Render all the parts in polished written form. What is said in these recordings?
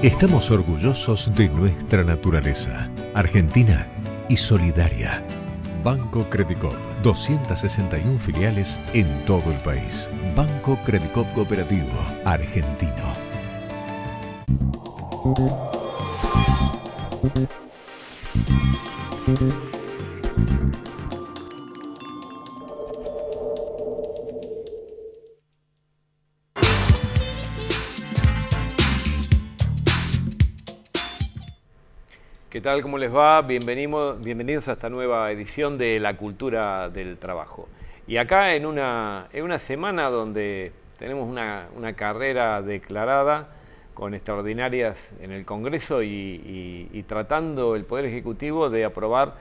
Estamos orgullosos de nuestra naturaleza, argentina y solidaria. Banco Credicop, 261 filiales en todo el país. Banco Credicop Cooperativo, argentino. ¿Qué tal? ¿Cómo les va? Bienvenidos a esta nueva edición de La Cultura del Trabajo. Y acá en una semana donde tenemos una carrera declarada con extraordinarias en el Congreso y tratando el Poder Ejecutivo de aprobar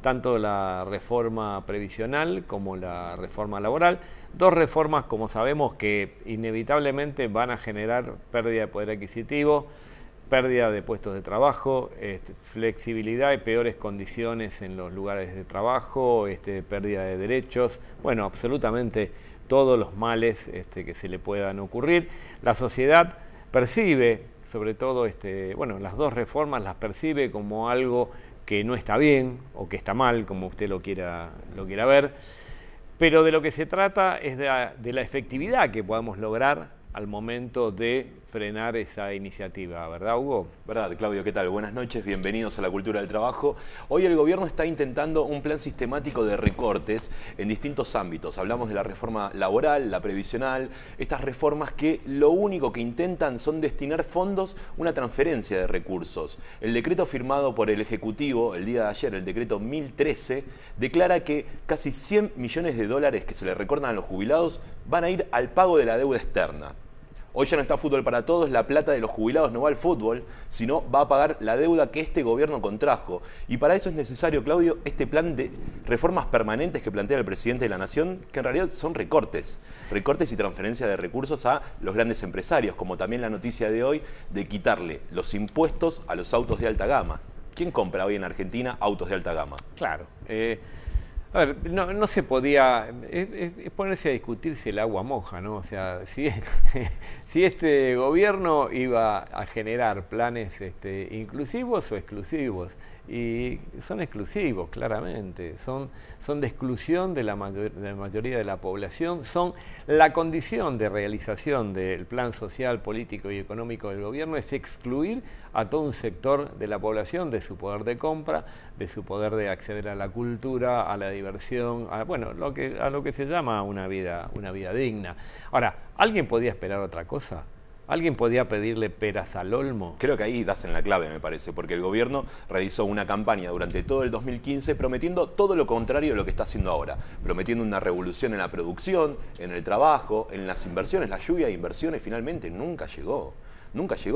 tanto la reforma previsional como la reforma laboral. Dos reformas, como sabemos, que inevitablemente van a generar pérdida de poder adquisitivo, pérdida de puestos de trabajo, flexibilidad y peores condiciones en los lugares de trabajo, pérdida de derechos, bueno, absolutamente todos los males que se le puedan ocurrir. La sociedad percibe, sobre todo, las dos reformas las percibe como algo que no está bien o que está mal, como usted lo quiera ver, pero de lo que se trata es de la efectividad que podamos lograr al momento de frenar esa iniciativa, ¿verdad, Hugo? Verdad, Claudio, ¿qué tal? Buenas noches, bienvenidos a La Cultura del Trabajo. Hoy el gobierno está intentando un plan sistemático de recortes en distintos ámbitos. Hablamos de la reforma laboral, la previsional, estas reformas que lo único que intentan son destinar fondos, una transferencia de recursos. El decreto firmado por el Ejecutivo el día de ayer, el decreto 1013, declara que casi 100 millones de dólares que se le recortan a los jubilados van a ir al pago de la deuda externa. Hoy ya no está Fútbol para Todos, la plata de los jubilados no va al fútbol, sino va a pagar la deuda que este gobierno contrajo. Y para eso es necesario, Claudio, este plan de reformas permanentes que plantea el presidente de la Nación, que en realidad son recortes y transferencia de recursos a los grandes empresarios, como también la noticia de hoy de quitarle los impuestos a los autos de alta gama. ¿Quién compra hoy en Argentina autos de alta gama? Claro. A ver, no se podía, es ponerse a discutir si el agua moja, ¿no? O sea, si este gobierno iba a generar planes inclusivos o exclusivos, y son exclusivos, claramente, son de exclusión de la mayoría de la población, son la condición de realización del plan social, político y económico del gobierno, es excluir a todo un sector de la población de su poder de compra, de su poder de acceder a la cultura, a la diversión, a lo que se llama una vida digna. Ahora, ¿alguien podía esperar otra cosa? ¿Alguien podía pedirle peras al olmo? Creo que ahí das en la clave, me parece, porque el gobierno realizó una campaña durante todo el 2015 prometiendo todo lo contrario de lo que está haciendo ahora. Prometiendo una revolución en la producción, en el trabajo, en las inversiones. La lluvia de inversiones finalmente nunca llegó.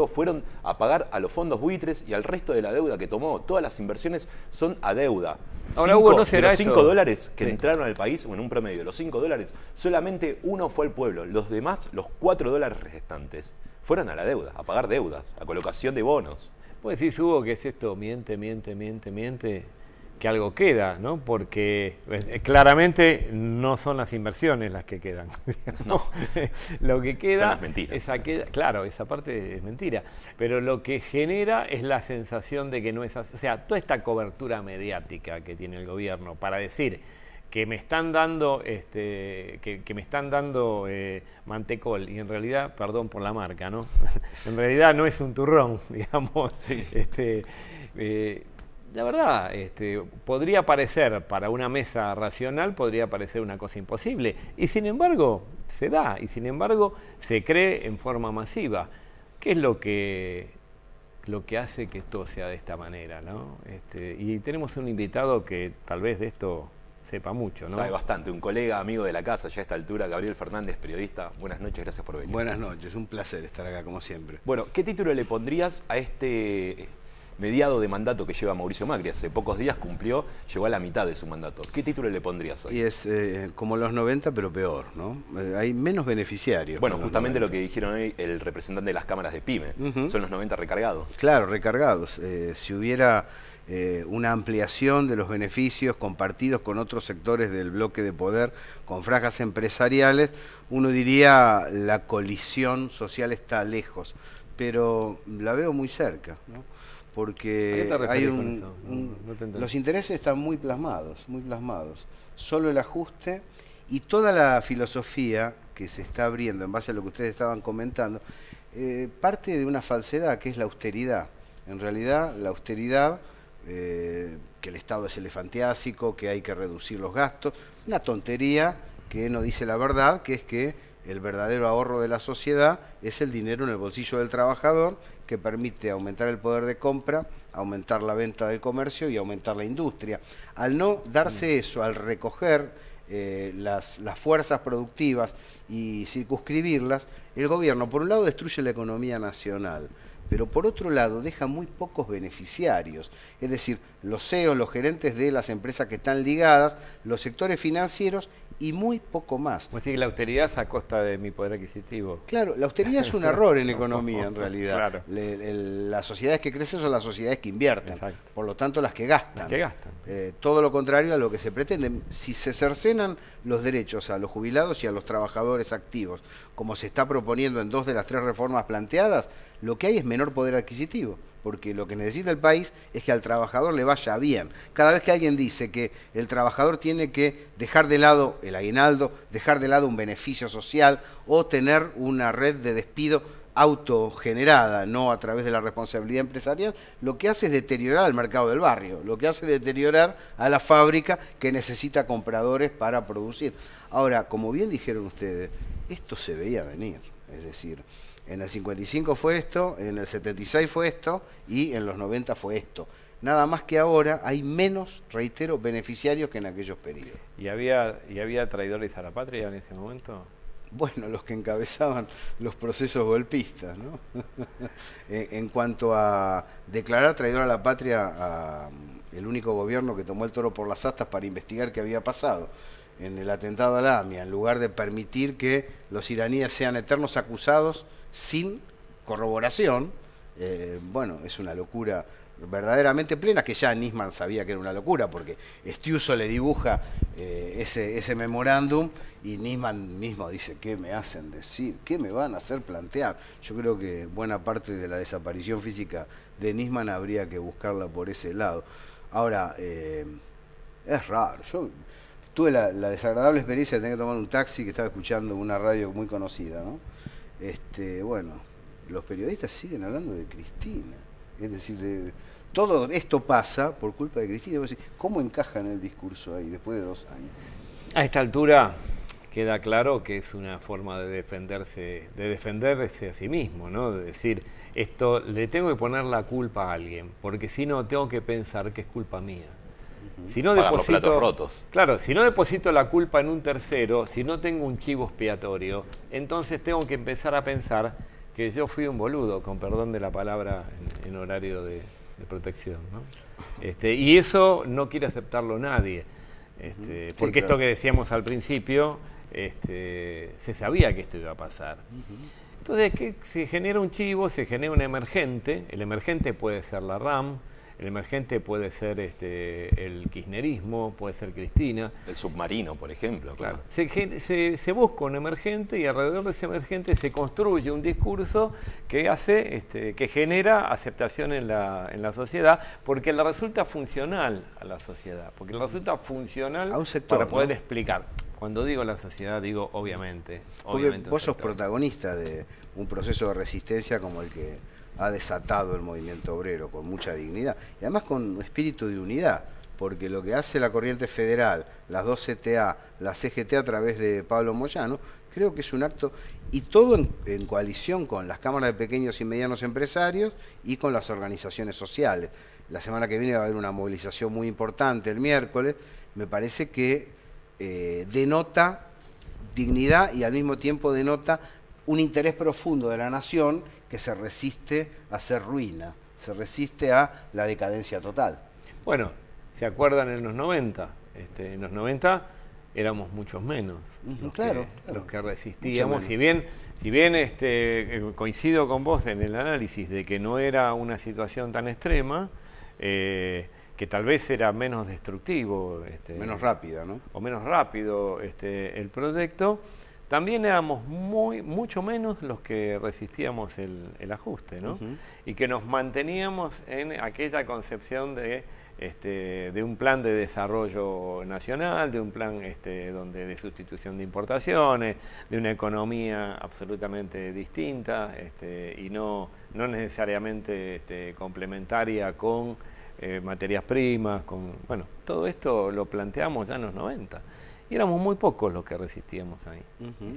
Fueron a pagar a los fondos buitres y al resto de la deuda que tomó. Todas las inversiones son a deuda. Ahora, Hugo, ¿no será de los $5 que sí entraron al país, o en un promedio de los $5, solamente uno fue al pueblo. Los demás, los $4 restantes, fueron a la deuda, a pagar deudas, a colocación de bonos. Pues decís, Hugo, ¿qué es esto? Miente, que algo queda, ¿no? Porque claramente no son las inversiones las que quedan. No, lo que queda son las mentiras. Claro, esa parte es mentira. Pero lo que genera es la sensación de que no es así. O sea, toda esta cobertura mediática que tiene el gobierno para decir que me están dando mantecol, y en realidad, perdón por la marca, ¿no? En realidad no es un turrón, digamos. Sí. La verdad, podría parecer, para una mesa racional, podría parecer una cosa imposible. Y sin embargo, se da, y sin embargo, se cree en forma masiva. ¿Qué es lo que hace que esto sea de esta manera, ¿no? Y tenemos un invitado que tal vez de esto sepa mucho, ¿no? Sabe bastante, un colega, amigo de la casa ya a esta altura, Gabriel Fernández, periodista. Buenas noches, gracias por venir. Buenas noches, un placer estar acá como siempre. Bueno, ¿qué título le pondrías a este mediado de mandato que lleva Mauricio Macri. Hace pocos días cumplió, llegó a la mitad de su mandato. ¿Qué título le pondrías hoy? Y es como los 90, pero peor, ¿no? Hay menos beneficiarios. Bueno, justamente lo que dijeron hoy el representante de las cámaras de PYME. Son los 90 recargados. Claro, recargados. Si hubiera una ampliación de los beneficios compartidos con otros sectores del bloque de poder, con franjas empresariales, uno diría la colisión social está lejos, pero la veo muy cerca, ¿no? Porque hay los intereses están muy plasmados, muy plasmados. Solo el ajuste y toda la filosofía que se está abriendo en base a lo que ustedes estaban comentando, parte de una falsedad que es la austeridad. En realidad, la austeridad, que el Estado es elefantiásico, que hay que reducir los gastos, una tontería que no dice la verdad, que es que el verdadero ahorro de la sociedad es el dinero en el bolsillo del trabajador, que permite aumentar el poder de compra, aumentar la venta del comercio y aumentar la industria. Al no darse eso, al recoger las fuerzas productivas y circunscribirlas, el gobierno por un lado destruye la economía nacional, pero por otro lado deja muy pocos beneficiarios, es decir, los CEOs, los gerentes de las empresas que están ligadas, los sectores financieros y muy poco más. Pues sí, la austeridad es a costa de mi poder adquisitivo. Claro, la austeridad es un error en economía en realidad. Claro. Las sociedades que crecen son las sociedades que invierten, exacto, por lo tanto las que gastan. Las que gastan. Todo lo contrario a lo que se pretende. Si se cercenan los derechos a los jubilados y a los trabajadores activos, como se está proponiendo en 2 de las 3 reformas planteadas, lo que hay es menor poder adquisitivo, porque lo que necesita el país es que al trabajador le vaya bien. Cada vez que alguien dice que el trabajador tiene que dejar de lado el aguinaldo, dejar de lado un beneficio social o tener una red de despido autogenerada, no a través de la responsabilidad empresarial, lo que hace es deteriorar el mercado del barrio, lo que hace es deteriorar a la fábrica que necesita compradores para producir. Ahora, como bien dijeron ustedes, esto se veía venir, es decir, en el 55 fue esto, en el 76 fue esto y en los 90 fue esto. Nada más que ahora hay menos, reitero, beneficiarios que en aquellos periodos. ¿Y había traidores a la patria en ese momento? Bueno, los que encabezaban los procesos golpistas, ¿no? En cuanto a declarar traidor a la patria, el único gobierno que tomó el toro por las astas para investigar qué había pasado en el atentado a la AMIA, en lugar de permitir que los iraníes sean eternos acusados sin corroboración, bueno, es una locura verdaderamente plena, que ya Nisman sabía que era una locura, porque Estiuso le dibuja ese memorándum y Nisman mismo dice, ¿qué me hacen decir? ¿Qué me van a hacer plantear? Yo creo que buena parte de la desaparición física de Nisman habría que buscarla por ese lado. Ahora, es raro, yo tuve la desagradable experiencia de tener que tomar un taxi que estaba escuchando una radio muy conocida, ¿no? Bueno, los periodistas siguen hablando de Cristina, es decir, todo esto pasa por culpa de Cristina. ¿Cómo encaja en el discurso ahí después de 2 años? A esta altura queda claro que es una forma de defenderse a sí mismo, ¿no? De decir, esto le tengo que poner la culpa a alguien, porque si no tengo que pensar que es culpa mía. Si no pagar los platos rotos. Claro, si no deposito la culpa en un tercero, si no tengo un chivo expiatorio, entonces tengo que empezar a pensar que yo fui un boludo, con perdón de la palabra en horario de protección, ¿no? Y eso no quiere aceptarlo nadie, porque esto que decíamos al principio, se sabía que esto iba a pasar. Entonces, ¿qué? Se genera un chivo, se genera un emergente, el emergente puede ser la RAM, el emergente puede ser el kirchnerismo, puede ser Cristina. El submarino, por ejemplo. Claro. Se busca un emergente y alrededor de ese emergente se construye un discurso que hace, que genera aceptación en la sociedad, porque le resulta funcional a la sociedad, porque le resulta funcional a un sector, para poder ¿no? explicar. Cuando digo la sociedad, digo obviamente. Porque vos sos protagonista de un proceso de resistencia como el que ha desatado el movimiento obrero con mucha dignidad y además con espíritu de unidad, porque lo que hace la Corriente Federal, las 2 CTA, la CGT a través de Pablo Moyano, creo que es un acto, y todo en coalición con las cámaras de pequeños y medianos empresarios y con las organizaciones sociales. La semana que viene va a haber una movilización muy importante el miércoles, me parece que denota dignidad y al mismo tiempo denota un interés profundo de la nación que se resiste a hacer ruina, se resiste a la decadencia total. Bueno, ¿se acuerdan en los 90? En los 90 éramos muchos menos los que resistíamos. Si bien coincido con vos en el análisis de que no era una situación tan extrema, que tal vez era menos destructivo. Menos rápida, ¿no? O menos rápido el proyecto. También éramos mucho menos los que resistíamos el ajuste, ¿no? Y que nos manteníamos en aquella concepción de un plan de desarrollo nacional, de un plan de sustitución de importaciones, de una economía absolutamente distinta y no necesariamente complementaria con materias primas, bueno, todo esto lo planteamos ya en los 90. Y éramos muy pocos los que resistíamos ahí.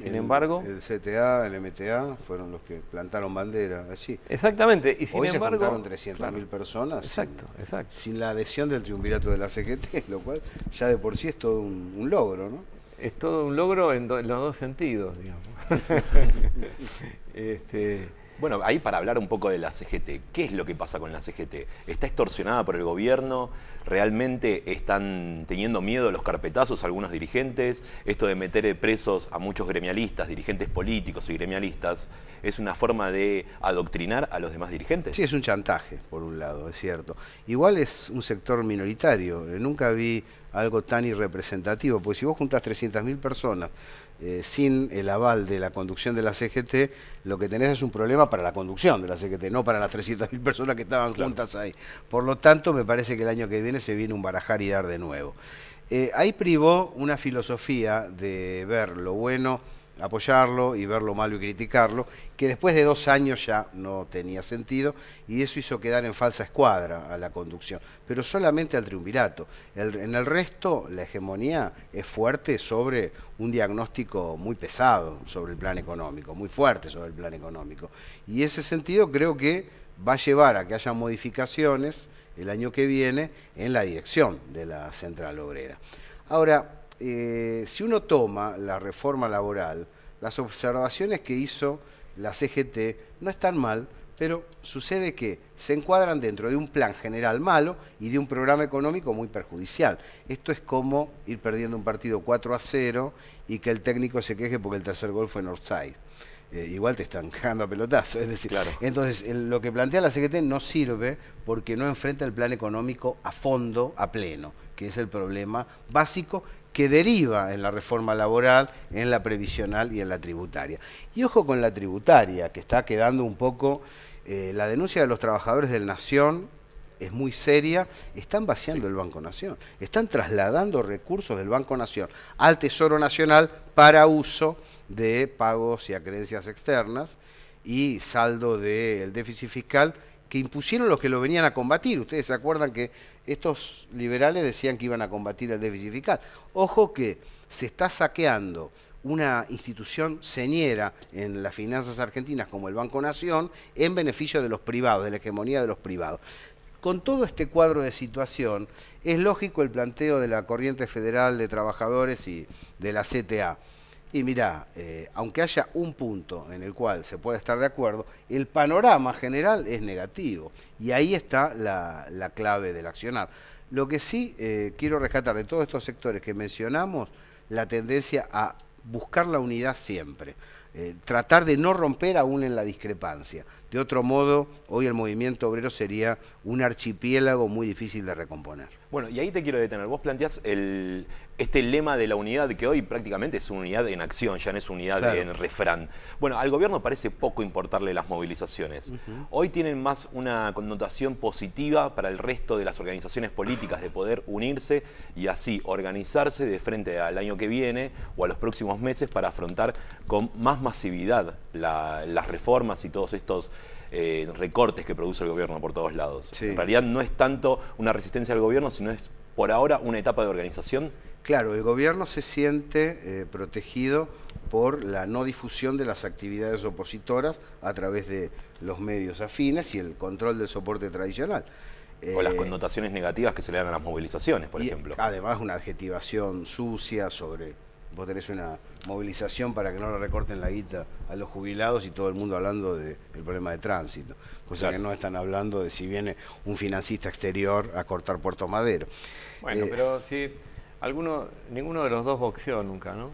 Sin embargo... El CTA, el MTA fueron los que plantaron bandera allí. Exactamente. Y sin Hoy embargo, se juntaron 300.000 personas. Exacto. Sin la adhesión del triunvirato de la CGT, lo cual ya de por sí es todo un logro, ¿no? Es todo un logro en los dos sentidos, digamos. Bueno, ahí para hablar un poco de la CGT, ¿qué es lo que pasa con la CGT? ¿Está extorsionada por el gobierno? ¿Realmente están teniendo miedo los carpetazos algunos dirigentes? Esto de meter presos a muchos gremialistas, dirigentes políticos y gremialistas, ¿es una forma de adoctrinar a los demás dirigentes? Sí, es un chantaje, por un lado, es cierto. Igual es un sector minoritario. Nunca vi algo tan irrepresentativo, porque si vos juntás 300.000 personas sin el aval de la conducción de la CGT, lo que tenés es un problema para la conducción de la CGT, no para las 300.000 personas que estaban juntas ahí. Por lo tanto, me parece que el año que viene se viene un barajar y dar de nuevo. Ahí privó una filosofía de ver lo bueno, apoyarlo, y ver lo malo y criticarlo, que después de 2 años ya no tenía sentido, y eso hizo quedar en falsa escuadra a la conducción, pero solamente al triunvirato. En el resto, la hegemonía es fuerte sobre un diagnóstico muy pesado sobre el plan económico, muy fuerte sobre el plan económico, y ese sentido creo que va a llevar a que haya modificaciones el año que viene en la dirección de la Central Obrera. Ahora, si uno toma la reforma laboral, las observaciones que hizo la CGT no están mal, pero sucede que se encuadran dentro de un plan general malo y de un programa económico muy perjudicial. Esto es como ir perdiendo un partido 4-0 y que el técnico se queje porque el tercer gol fue en offside. Igual te están cagando a pelotazo, es decir, claro. Entonces lo que plantea la CGT no sirve porque no enfrenta el plan económico a fondo, a pleno, que es el problema básico que deriva en la reforma laboral, en la previsional y en la tributaria. Y ojo con la tributaria, que está quedando un poco, la denuncia de los trabajadores del Nación es muy seria, están vaciando el Banco Nación, están trasladando recursos del Banco Nación al Tesoro Nacional para uso de pagos y acreencias externas y saldo del déficit fiscal que impusieron los que lo venían a combatir. Ustedes se acuerdan que estos liberales decían que iban a combatir el déficit fiscal. Ojo que se está saqueando una institución señera en las finanzas argentinas como el Banco Nación en beneficio de los privados, de la hegemonía de los privados. Con todo este cuadro de situación, es lógico el planteo de la Corriente Federal de Trabajadores y de la CTA. Y mirá, aunque haya un punto en el cual se puede estar de acuerdo, el panorama general es negativo. Y ahí está la clave del accionar. Lo que sí quiero rescatar de todos estos sectores que mencionamos, la tendencia a buscar la unidad siempre. Tratar de no romper aún en la discrepancia. De otro modo, hoy el movimiento obrero sería un archipiélago muy difícil de recomponer. Bueno, y ahí te quiero detener. Vos planteás este lema de la unidad, que hoy prácticamente es unidad en acción, ya no es unidad en refrán. Bueno, al gobierno parece poco importarle las movilizaciones. Hoy tienen más una connotación positiva para el resto de las organizaciones políticas de poder unirse y así organizarse de frente al año que viene o a los próximos meses para afrontar con más masividad las reformas y todos estos recortes que produce el gobierno por todos lados. Sí. En realidad no es tanto una resistencia al gobierno, sino es por ahora una etapa de organización. Claro, el gobierno se siente protegido por la no difusión de las actividades opositoras a través de los medios afines y el control del soporte tradicional. O las connotaciones negativas que se le dan a las movilizaciones, por ejemplo. Además, una adjetivación sucia sobre vos tenés una movilización para que no le recorten la guita a los jubilados y todo el mundo hablando del problema de tránsito, cosa que no están hablando de si viene un financista exterior a cortar Puerto Madero. Bueno, pero si ninguno de los dos boxeó nunca, ¿no?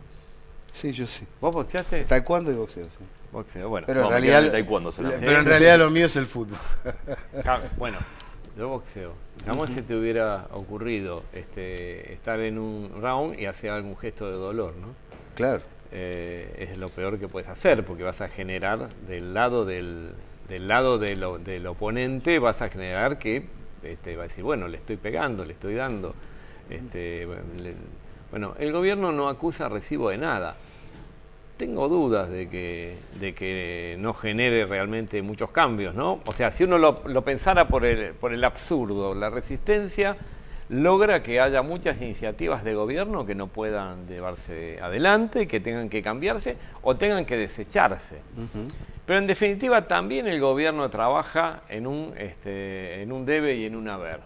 Sí, yo sí. ¿Vos boxeaste? Taekwondo y boxeo, sí. Boxeo, bueno. Pero, No, en me queda el realidad, taekwondo solamente. pero en realidad lo mío es el fútbol. Bueno, yo boxeo. Jamás se te hubiera ocurrido estar en un round y hacer algún gesto de dolor, ¿no? Claro. Es lo peor que puedes hacer, porque vas a generar del lado del oponente, vas a generar que va a decir, bueno, le estoy pegando, le estoy dando. Bueno, el gobierno no acusa recibo de nada. Tengo dudas de que no genere realmente muchos cambios, ¿no? O sea, si uno lo pensara por el absurdo, la resistencia logra que haya muchas iniciativas de gobierno que no puedan llevarse adelante, que tengan que cambiarse o tengan que desecharse. Pero en definitiva también el gobierno trabaja en un debe y en un haber.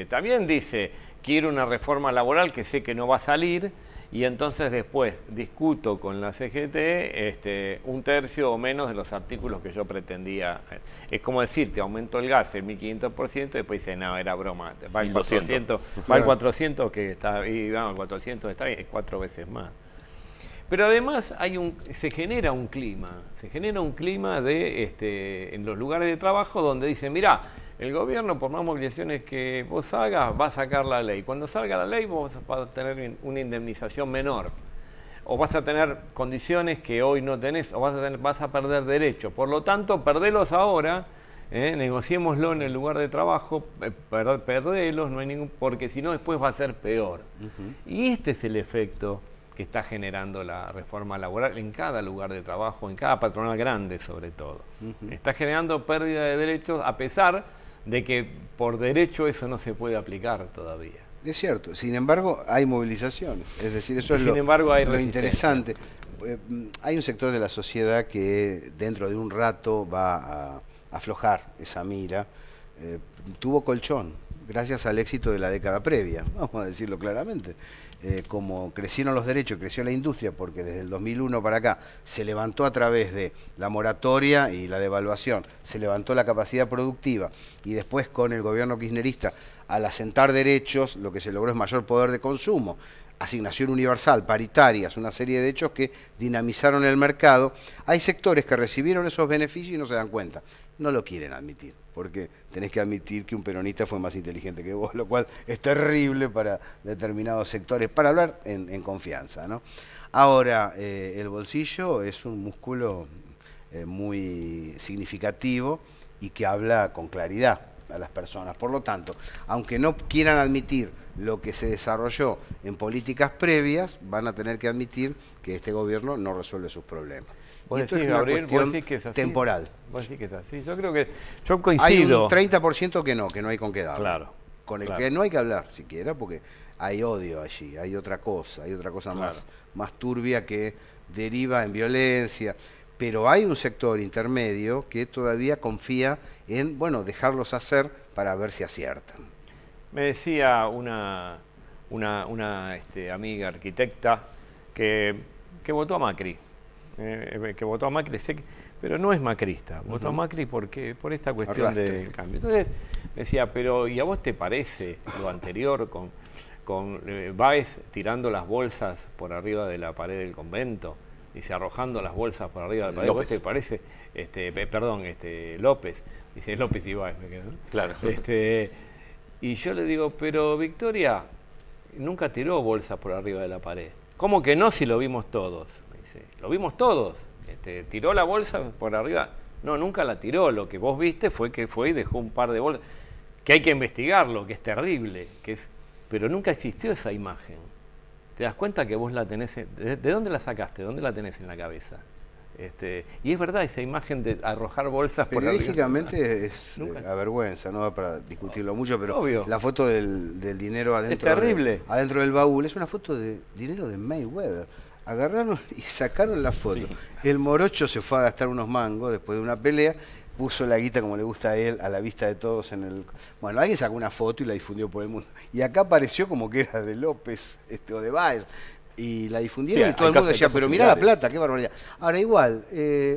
También dice, quiero una reforma laboral que sé que no va a salir, y entonces después discuto con la CGT un tercio o menos de los artículos que yo pretendía. Es como decirte, aumento el gas en 1500%, y después dice, no, era broma, va el 400, va el 400 que está, y vamos, el 400 está bien, es 4 veces más. Pero además se genera un clima en los lugares de trabajo donde dicen, mirá, el gobierno, por más movilizaciones que vos hagas, va a sacar la ley. Cuando salga la ley, vos vas a tener una indemnización menor. O vas a tener condiciones que hoy no tenés, o vas a perder derechos. Por lo tanto, perdelos ahora, negociémoslo en el lugar de trabajo, perdelos, no hay porque si no después va a ser peor. Y este es el efecto que está generando la reforma laboral en cada lugar de trabajo, en cada patronal grande sobre todo. Está generando pérdida de derechos a pesar de que por derecho eso no se puede aplicar todavía. Es cierto, sin embargo hay movilizaciones, es decir, eso es lo interesante. Hay un sector de la sociedad que dentro de un rato va a aflojar esa mira. Tuvo colchón, gracias al éxito de la década previa, vamos a decirlo claramente. Como crecieron los derechos, creció la industria, porque desde el 2001 para acá se levantó a través de la moratoria y la devaluación, se levantó la capacidad productiva, y después con el gobierno kirchnerista, al asentar derechos, lo que se logró es mayor poder de consumo, asignación universal, paritarias, una serie de hechos que dinamizaron el mercado. Hay sectores que recibieron esos beneficios y no se dan cuenta, no lo quieren admitir, porque tenés que admitir que un peronista fue más inteligente que vos, lo cual es terrible para determinados sectores, para hablar en confianza, ¿no? Ahora, el bolsillo es un músculo muy significativo y que habla con claridad a las personas. Por lo tanto, aunque no quieran admitir lo que se desarrolló en políticas previas, van a tener que admitir que este gobierno no resuelve sus problemas. ¿Vos esto decís, es una Gabriel, cuestión vos decís que es así? Temporal. ¿Vos decís que es así? Yo creo que yo coincido. Hay un 30% que no hay con qué darlo. Claro. Con el claro. que no hay que hablar siquiera, porque hay odio allí, hay otra cosa claro. más turbia que deriva en violencia. Pero hay un sector intermedio que todavía confía en, bueno, dejarlos hacer para ver si aciertan. Me decía una amiga arquitecta que votó a Macri. Pero no es macrista. Votó a Macri por esta cuestión del cambio. Entonces me decía, pero ¿y a vos te parece lo anterior con Báez tirando las bolsas por arriba de la pared del convento? Dice, arrojando las bolsas por arriba de la pared. ¿Vos te parece? López. Dice, López y Báez. Claro. Y yo le digo, pero Victoria nunca tiró bolsas por arriba de la pared. ¿Cómo que no si lo vimos todos? Me dice, lo vimos todos. ¿Tiró la bolsa por arriba? No, nunca la tiró. Lo que vos viste fue que fue y dejó un par de bolsas. Que hay que investigarlo, que es terrible. Pero nunca existió esa imagen. ¿Te das cuenta que vos la tenés? ¿De dónde la sacaste? ¿Dónde la tenés en la cabeza? Y es verdad, esa imagen de arrojar bolsas por arriba. Periodísticamente es avergüenza, no va para discutirlo mucho, pero obvio. La foto del dinero adentro, es terrible. Adentro del baúl es una foto de dinero de Mayweather. Agarraron y sacaron la foto. Sí. El morocho se fue a gastar unos mangos después de una pelea, puso la guita como le gusta a él, a la vista de todos en el... Bueno, alguien sacó una foto y la difundió por el mundo. Y acá apareció como que era de López o de Báez. Y la difundieron Sí, y todo el mundo decía, pero mirá la similares. plata, qué barbaridad. Ahora igual,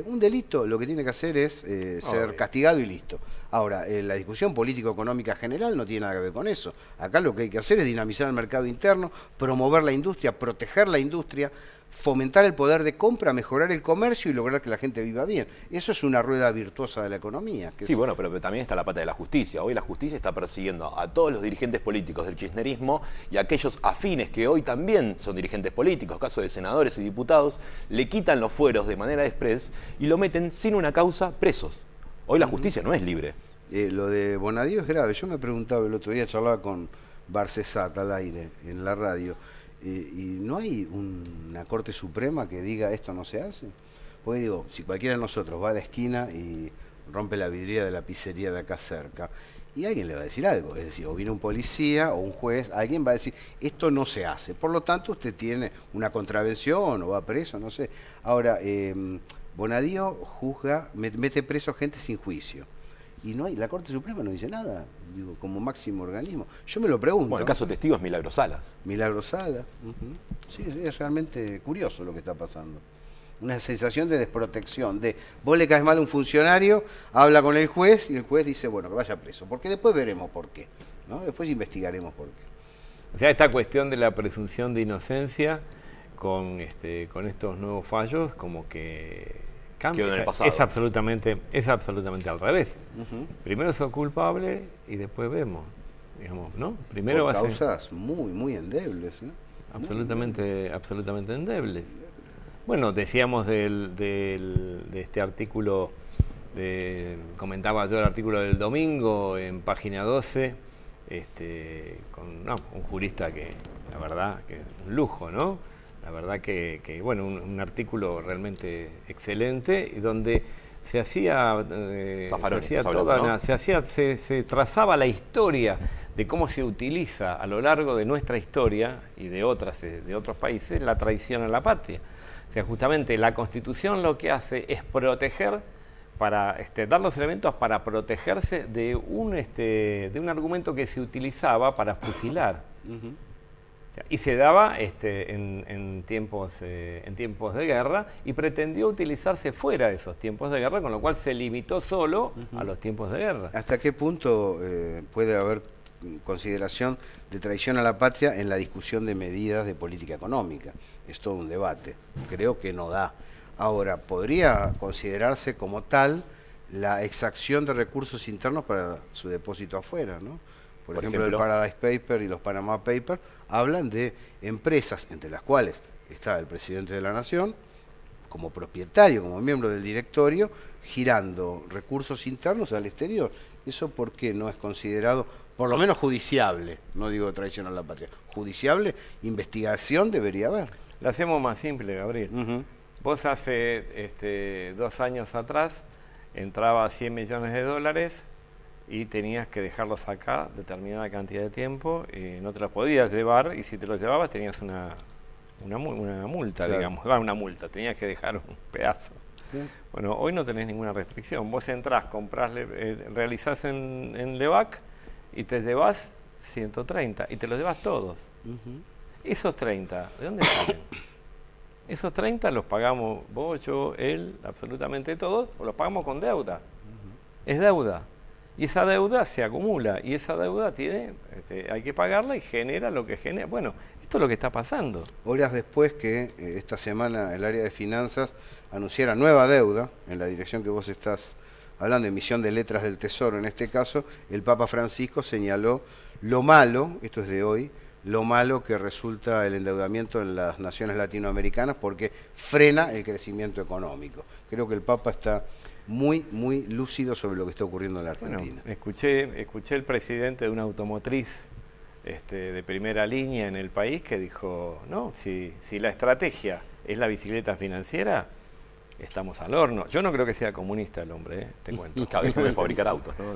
un delito lo que tiene que hacer es ser castigado y listo. Ahora, la discusión político-económica general no tiene nada que ver con eso. Acá lo que hay que hacer es dinamizar el mercado interno, promover la industria, proteger la industria, fomentar el poder de compra, mejorar el comercio y lograr que la gente viva bien. Eso es una rueda virtuosa de la economía. Sí, bueno, pero también está la pata de la justicia. Hoy la justicia está persiguiendo a todos los dirigentes políticos del kirchnerismo y a aquellos afines que hoy también son dirigentes políticos, caso de senadores y diputados, le quitan los fueros de manera express y lo meten sin una causa presos. Hoy la justicia no es libre. Lo de Bonadío es grave. Yo me preguntaba el otro día, charlaba con Barcesat al aire en la radio, y no hay una Corte Suprema que diga esto no se hace. Porque digo, si cualquiera de nosotros va a la esquina y rompe la vidriera de la pizzería de acá cerca, y alguien le va a decir algo, es decir, o viene un policía o un juez, alguien va a decir, esto no se hace, por lo tanto usted tiene una contravención o va preso, no sé. Ahora, Bonadío juzga, mete preso gente sin juicio. Y no hay, la Corte Suprema no dice nada, digo, como máximo organismo. Yo me lo pregunto. Bueno, el caso testigo es Milagro Salas. Milagro Sala. Sí, es realmente curioso lo que está pasando. Una sensación de desprotección, de vos le caes mal a un funcionario, habla con el juez y el juez dice, bueno, que vaya preso, porque después veremos por qué, ¿no? Después investigaremos por qué. O sea, esta cuestión de la presunción de inocencia con estos nuevos fallos como que cambia. Quedó en el pasado. Es absolutamente al revés. Primero sos culpable y después vemos, digamos, ¿no? Primero Por va a ser causas muy, muy endebles, ¿eh? absolutamente endebles. Bueno, decíamos de este artículo, comentaba yo el artículo del domingo en página 12, con un jurista que, la verdad, que es un lujo, ¿no? La verdad que bueno, un artículo realmente excelente y donde se hacía, se trazaba la historia de cómo se utiliza a lo largo de nuestra historia y de otros países la traición a la patria. O sea, justamente la Constitución lo que hace es proteger, dar los elementos para protegerse de un argumento que se utilizaba para fusilar. O sea, y se daba en tiempos de guerra y pretendió utilizarse fuera de esos tiempos de guerra, con lo cual se limitó solo a los tiempos de guerra. ¿Hasta qué punto puede haber consideración de traición a la patria en la discusión de medidas de política económica? Es todo un debate. Creo que no da. Ahora, podría considerarse como tal la exacción de recursos internos para su depósito afuera, ¿no? Por ejemplo, el Paradise Paper y los Panama Papers hablan de empresas, entre las cuales está el presidente de la Nación, como propietario, como miembro del directorio, girando recursos internos al exterior. ¿Eso por qué no es considerado, por lo menos judiciable? No digo traición a la patria. Judiciable, investigación debería haber. La hacemos más simple, Gabriel. Vos hace 2 años atrás entrabas $100 millones y tenías que dejarlos acá determinada cantidad de tiempo y no te los podías llevar, y si te los llevabas tenías una multa, claro. Digamos, una multa, tenías que dejar un pedazo. Sí. Bueno, hoy no tenés ninguna restricción, vos entrás, comprás, realizás en Levac y te llevas 130 y te los llevas todos. Esos 30, ¿de dónde salen? Esos 30 los pagamos vos, yo, él, absolutamente todos, o los pagamos con deuda. Es deuda. Y esa deuda se acumula, y esa deuda hay que pagarla y genera lo que genera. Bueno, esto es lo que está pasando. Horas después que esta semana el área de finanzas anunciara nueva deuda, en la dirección que vos estás hablando, emisión de letras del Tesoro en este caso, el Papa Francisco señaló lo malo, esto es de hoy, lo malo que resulta el endeudamiento en las naciones latinoamericanas porque frena el crecimiento económico. Creo que el Papa está muy, muy lúcido sobre lo que está ocurriendo en la Argentina. Bueno, escuché el presidente de una automotriz de primera línea en el país que dijo, no, si la estrategia es la bicicleta financiera, estamos al horno. Yo no creo que sea comunista el hombre, te cuento. Cada vez que voy a fabricar autos, ¿no?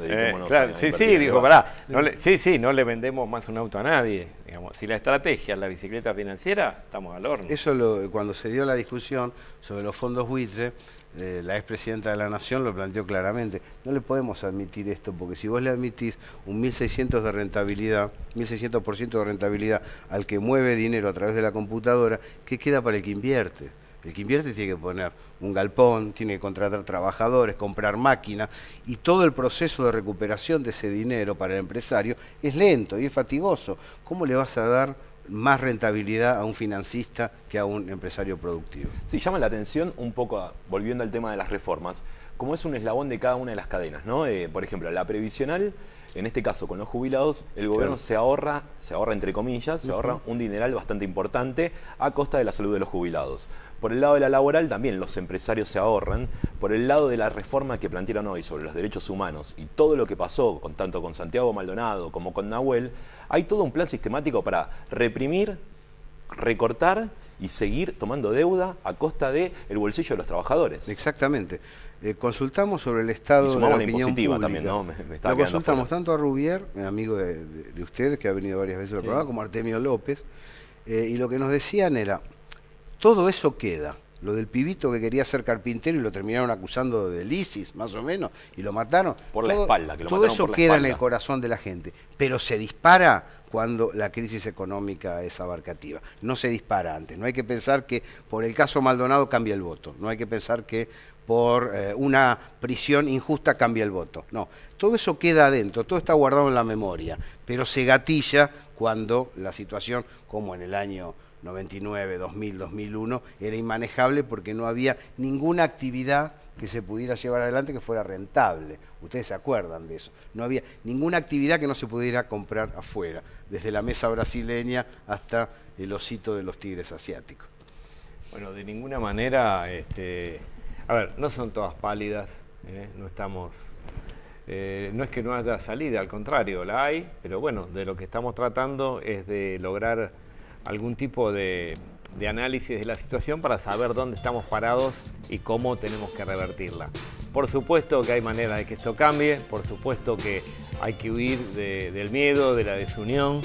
Claro, dijo, no le vendemos más un auto a nadie. Digamos, si la estrategia es la bicicleta financiera, estamos al horno. Eso cuando se dio la discusión sobre los fondos buitre, la expresidenta de la Nación lo planteó claramente. No le podemos admitir esto, porque si vos le admitís un 1.600% de rentabilidad, 1.600% de rentabilidad al que mueve dinero a través de la computadora, ¿qué queda para el que invierte? El que invierte tiene que poner un galpón, tiene que contratar trabajadores, comprar máquinas, y todo el proceso de recuperación de ese dinero para el empresario es lento y es fatigoso. ¿Cómo le vas a dar más rentabilidad a un financista que a un empresario productivo? Sí, llama la atención un poco, volviendo al tema de las reformas, como es un eslabón de cada una de las cadenas, ¿no? Por ejemplo, la previsional, en este caso con los jubilados, el gobierno se ahorra entre comillas, se ahorra un dineral bastante importante a costa de la salud de los jubilados. Por el lado de la laboral también los empresarios se ahorran. Por el lado de la reforma que plantearon hoy sobre los derechos humanos y todo lo que pasó tanto con Santiago Maldonado como con Nahuel, hay todo un plan sistemático para reprimir, recortar y seguir tomando deuda a costa del bolsillo de los trabajadores. Exactamente. Consultamos sobre el estado de la opinión pública. También, ¿no? Lo consultamos tanto a Rubier, amigo de ustedes, que ha venido varias veces al programa, como a Artemio López, y lo que nos decían era, todo eso queda. Lo del pibito que quería ser carpintero y lo terminaron acusando de lisis, más o menos, y lo mataron. Por la espalda, que lo todo mataron eso por la queda espalda. en el corazón de la gente, pero se dispara cuando la crisis económica es abarcativa. No se dispara antes. No hay que pensar que por el caso Maldonado cambia el voto. No hay que pensar que por una prisión injusta cambia el voto. No, todo eso queda adentro, todo está guardado en la memoria, pero se gatilla cuando la situación, como en el año 99, 2000, 2001, era inmanejable porque no había ninguna actividad que se pudiera llevar adelante que fuera rentable. Ustedes se acuerdan de eso. No había ninguna actividad que no se pudiera comprar afuera, desde la mesa brasileña hasta el osito de los tigres asiáticos. Bueno, de ninguna manera, a ver, no son todas pálidas, no estamos... no es que no haya salida, al contrario, la hay, pero bueno, de lo que estamos tratando es de lograr algún tipo de análisis de la situación para saber dónde estamos parados y cómo tenemos que revertirla. Por supuesto que hay maneras de que esto cambie, por supuesto que hay que huir del miedo, de la desunión,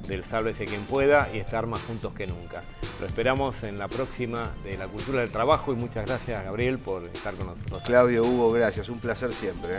del sálvese quien pueda y estar más juntos que nunca. Lo esperamos en la próxima de la Cultura del Trabajo y muchas gracias, Gabriel, por estar con nosotros. Claudio, Hugo, gracias. Un placer siempre.